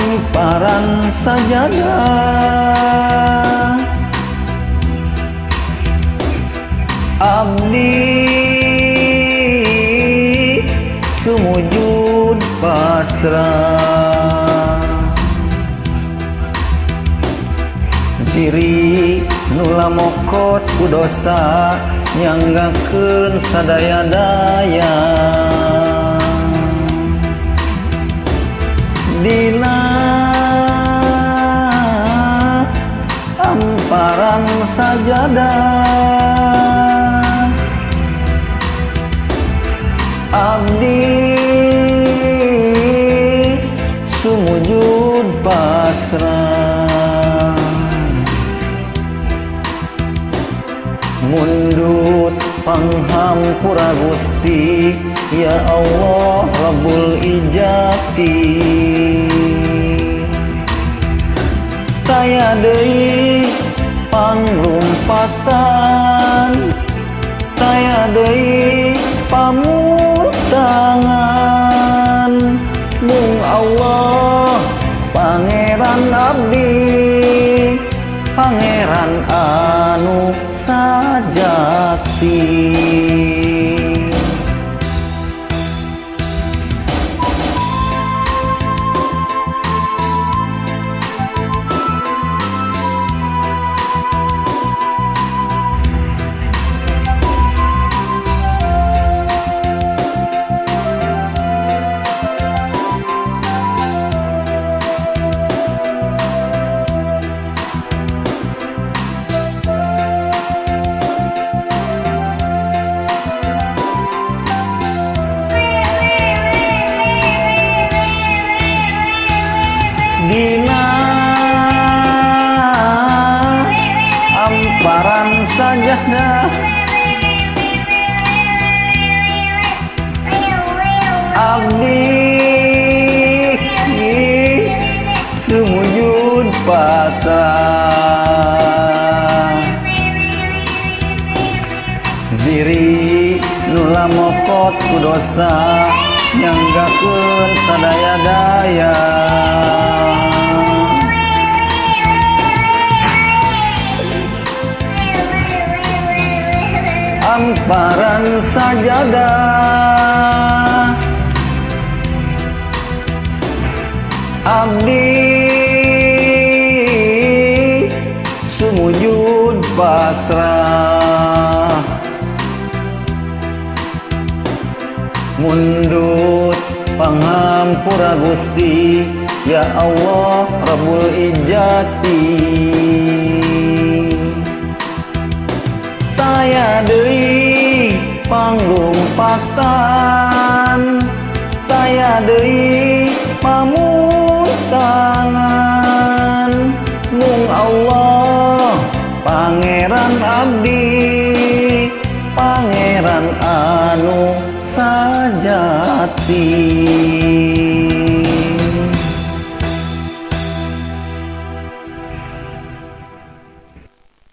Amparan sajadah abdi sumujud pasrah, diri nula mokot ku dosa nyanggakeun sadaya-daya, dina amparan sajadah abdi sumujud pasrah, mundut panghampura Gusti ya Allah Rabbul Ijati, taya deui panglumpatan, taya deui pamutangan, mung Allah Pangeran abdi, Pangeran anu sajati. Dina amparan sajadah abdi sumujud pasrah, diri nula mokot ku dosa nyanggakeun sadaya-daya, amparan sajadah abdi sumujud pasrah, mundut panghampura Gusti ya Allah Rabbul Ijati, taya deui panglumpatan, taya deui pamutangan, mung Allah Pangeran abdi, Pangeran anu sajati.